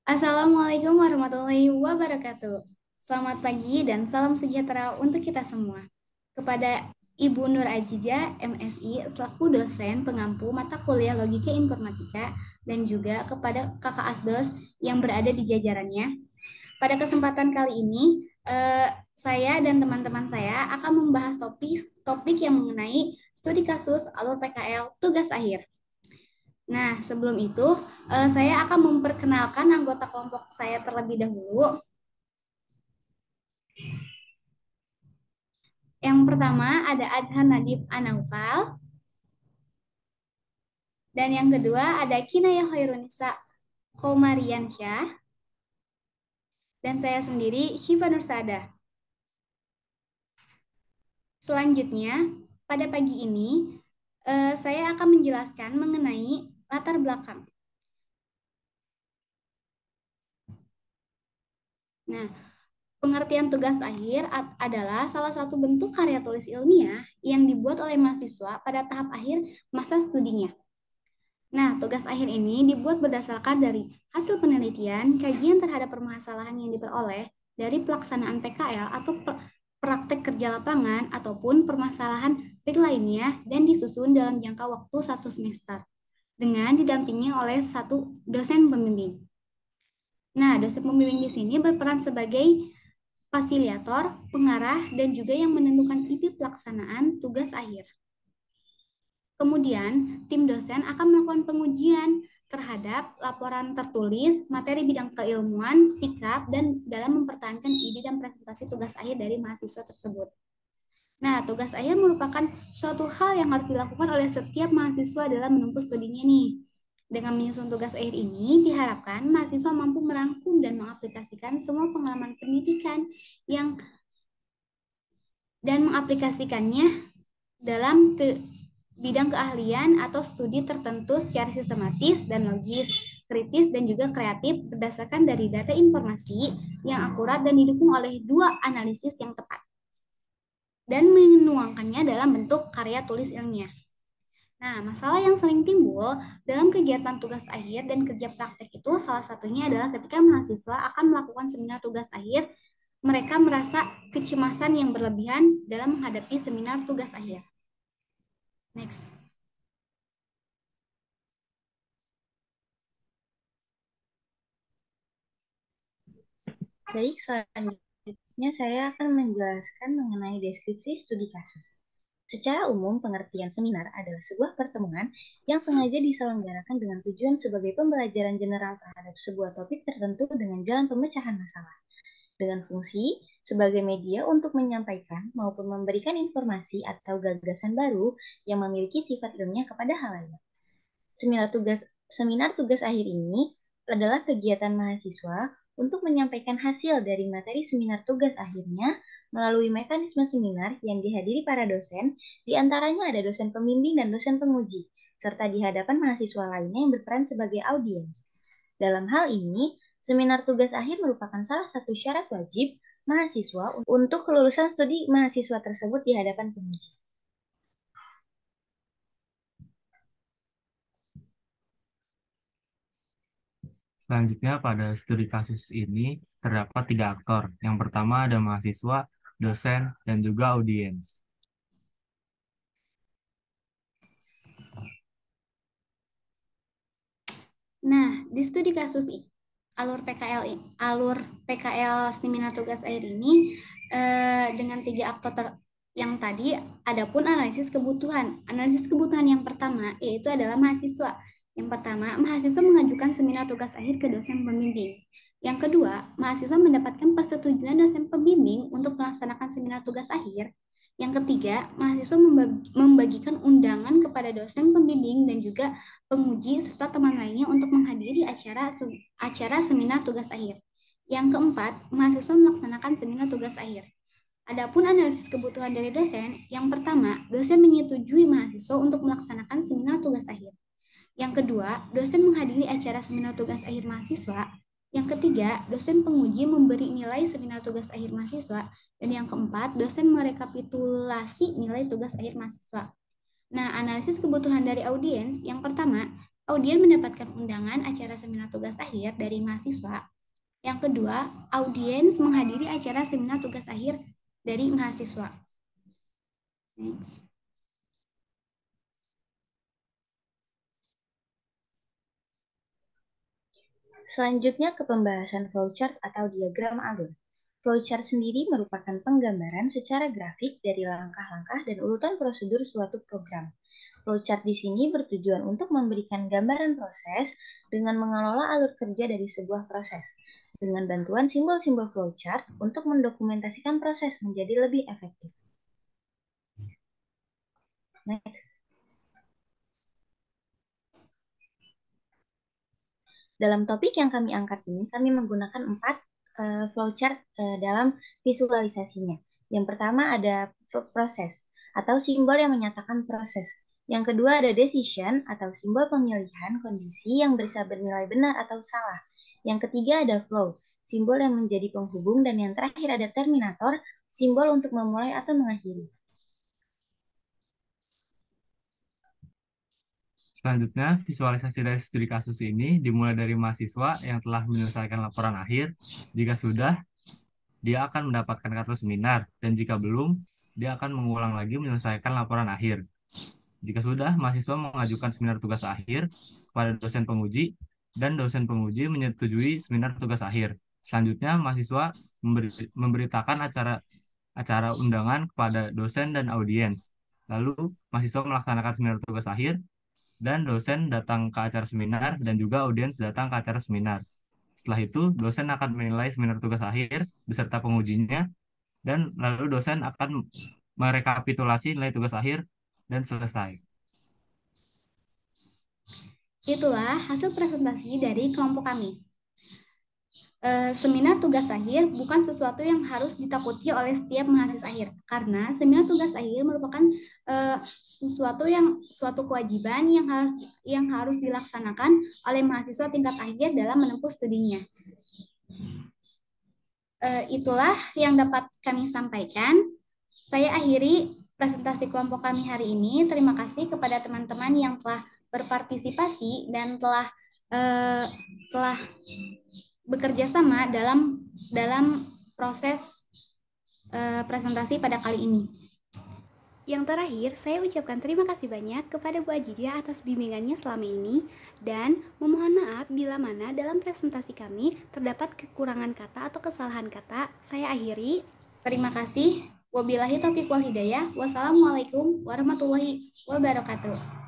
Assalamualaikum warahmatullahi wabarakatuh. Selamat pagi dan salam sejahtera untuk kita semua. Kepada Ibu Nur Ajija, MSI, selaku dosen pengampu mata kuliah Logika Informatika, dan juga kepada Kakak Asdos yang berada di jajarannya. Pada kesempatan kali ini, saya dan teman-teman saya akan membahas topik yang mengenai studi kasus alur PKL tugas akhir. Nah, sebelum itu, saya akan memperkenalkan anggota kelompok saya terlebih dahulu. Yang pertama ada Adhan Nadib Anaufal, dan yang kedua ada Kinaya Khairunisa Komariansyah, dan saya sendiri Syifa Nursada. Selanjutnya, pada pagi ini, saya akan menjelaskan mengenai latar belakang. Nah, pengertian tugas akhir adalah salah satu bentuk karya tulis ilmiah yang dibuat oleh mahasiswa pada tahap akhir masa studinya. Nah, tugas akhir ini dibuat berdasarkan dari hasil penelitian, kajian terhadap permasalahan yang diperoleh dari pelaksanaan PKL atau praktek kerja lapangan ataupun permasalahan real lainnya dan disusun dalam jangka waktu 1 semester dengan didampingi oleh satu dosen pembimbing. Nah, dosen pembimbing di sini berperan sebagai fasilitator, pengarah, dan juga yang menentukan ide pelaksanaan tugas akhir. Kemudian, tim dosen akan melakukan pengujian terhadap laporan tertulis, materi bidang keilmuan, sikap, dan dalam mempertahankan ide dan presentasi tugas akhir dari mahasiswa tersebut. Nah, tugas akhir merupakan suatu hal yang harus dilakukan oleh setiap mahasiswa dalam menempuh studinya nih. Dengan menyusun tugas akhir ini, diharapkan mahasiswa mampu merangkum dan mengaplikasikan semua pengalaman pendidikan yang dan mengaplikasikannya dalam bidang keahlian atau studi tertentu secara sistematis dan logis, kritis dan juga kreatif berdasarkan dari data informasi yang akurat dan didukung oleh dua analisis yang tepat dan menuangkannya dalam bentuk karya tulis ilmiah. Nah, masalah yang sering timbul dalam kegiatan tugas akhir dan kerja praktek itu salah satunya adalah ketika mahasiswa akan melakukan seminar tugas akhir, mereka merasa kecemasan yang berlebihan dalam menghadapi seminar tugas akhir. Next. Baik, selanjutnya saya akan menjelaskan mengenai deskripsi studi kasus. Secara umum, pengertian seminar adalah sebuah pertemuan yang sengaja diselenggarakan dengan tujuan sebagai pembelajaran general terhadap sebuah topik tertentu dengan jalan pemecahan masalah, dengan fungsi sebagai media untuk menyampaikan maupun memberikan informasi atau gagasan baru yang memiliki sifat ilmiah kepada halayak. Seminar tugas Seminar tugas akhir ini adalah kegiatan mahasiswa untuk menyampaikan hasil dari materi seminar tugas akhirnya melalui mekanisme seminar yang dihadiri para dosen, di antaranya ada dosen pembimbing dan dosen penguji, serta di hadapan mahasiswa lainnya yang berperan sebagai audiens. Dalam hal ini, seminar tugas akhir merupakan salah satu syarat wajib mahasiswa untuk kelulusan studi mahasiswa tersebut di hadapan penguji. Selanjutnya, pada studi kasus ini terdapat 3 aktor. Yang pertama ada mahasiswa, dosen, dan juga audiens. Nah, di studi kasus alur PKL seminar tugas akhir ini dengan 3 aktor yang tadi, adapun analisis kebutuhan. Analisis kebutuhan yang pertama yaitu adalah mahasiswa. Yang pertama, mahasiswa mengajukan seminar tugas akhir ke dosen pembimbing. Yang kedua, mahasiswa mendapatkan persetujuan dosen pembimbing untuk melaksanakan seminar tugas akhir. Yang ketiga, mahasiswa membagikan undangan kepada dosen pembimbing dan juga penguji serta teman lainnya untuk menghadiri acara seminar tugas akhir. Yang keempat, mahasiswa melaksanakan seminar tugas akhir. Adapun analisis kebutuhan dari dosen, yang pertama, dosen menyetujui mahasiswa untuk melaksanakan seminar tugas akhir. Yang kedua, dosen menghadiri acara seminar tugas akhir mahasiswa. Yang ketiga, dosen penguji memberi nilai seminar tugas akhir mahasiswa. Dan yang keempat, dosen merekapitulasi nilai tugas akhir mahasiswa. Nah, analisis kebutuhan dari audiens yang pertama, Audien mendapatkan undangan acara seminar tugas akhir dari mahasiswa. Yang kedua, audiens menghadiri acara seminar tugas akhir dari mahasiswa. Next. Selanjutnya ke pembahasan flowchart atau diagram alur. Flowchart sendiri merupakan penggambaran secara grafik dari langkah-langkah dan urutan prosedur suatu program. Flowchart di sini bertujuan untuk memberikan gambaran proses dengan mengelola alur kerja dari sebuah proses. Dengan bantuan simbol-simbol flowchart untuk mendokumentasikan proses menjadi lebih efektif. Next. Dalam topik yang kami angkat ini, kami menggunakan 4 flowchart dalam visualisasinya. Yang pertama ada proses atau simbol yang menyatakan proses. Yang kedua ada decision atau simbol pemilihan kondisi yang bisa bernilai benar atau salah. Yang ketiga ada flow, simbol yang menjadi penghubung, dan yang terakhir ada terminator, simbol untuk memulai atau mengakhiri. Selanjutnya, visualisasi dari studi kasus ini dimulai dari mahasiswa yang telah menyelesaikan laporan akhir. Jika sudah, dia akan mendapatkan kartu seminar, dan jika belum, dia akan mengulang lagi menyelesaikan laporan akhir. Jika sudah, mahasiswa mengajukan seminar tugas akhir kepada dosen penguji, dan dosen penguji menyetujui seminar tugas akhir. Selanjutnya, mahasiswa memberitakan acara undangan kepada dosen dan audiens. Lalu, mahasiswa melaksanakan seminar tugas akhir, dan dosen datang ke acara seminar, dan juga audiens datang ke acara seminar. Setelah itu, dosen akan menilai seminar tugas akhir beserta pengujinya, dan lalu dosen akan merekapitulasi nilai tugas akhir dan selesai. Itulah hasil presentasi dari kelompok kami. Seminar tugas akhir bukan sesuatu yang harus ditakuti oleh setiap mahasiswa akhir, karena seminar tugas akhir merupakan suatu kewajiban yang harus dilaksanakan oleh mahasiswa tingkat akhir dalam menempuh studinya. Itulah yang dapat kami sampaikan. Saya akhiri presentasi kelompok kami hari ini. Terima kasih kepada teman-teman yang telah berpartisipasi dan telah bekerja sama dalam proses presentasi pada kali ini. Yang terakhir, saya ucapkan terima kasih banyak kepada Bu Ajidia atas bimbingannya selama ini, dan memohon maaf bila mana dalam presentasi kami terdapat kekurangan kata atau kesalahan kata. Saya akhiri. Terima kasih. Wabillahi taufiq wal hidayah. Wassalamualaikum warahmatullahi wabarakatuh.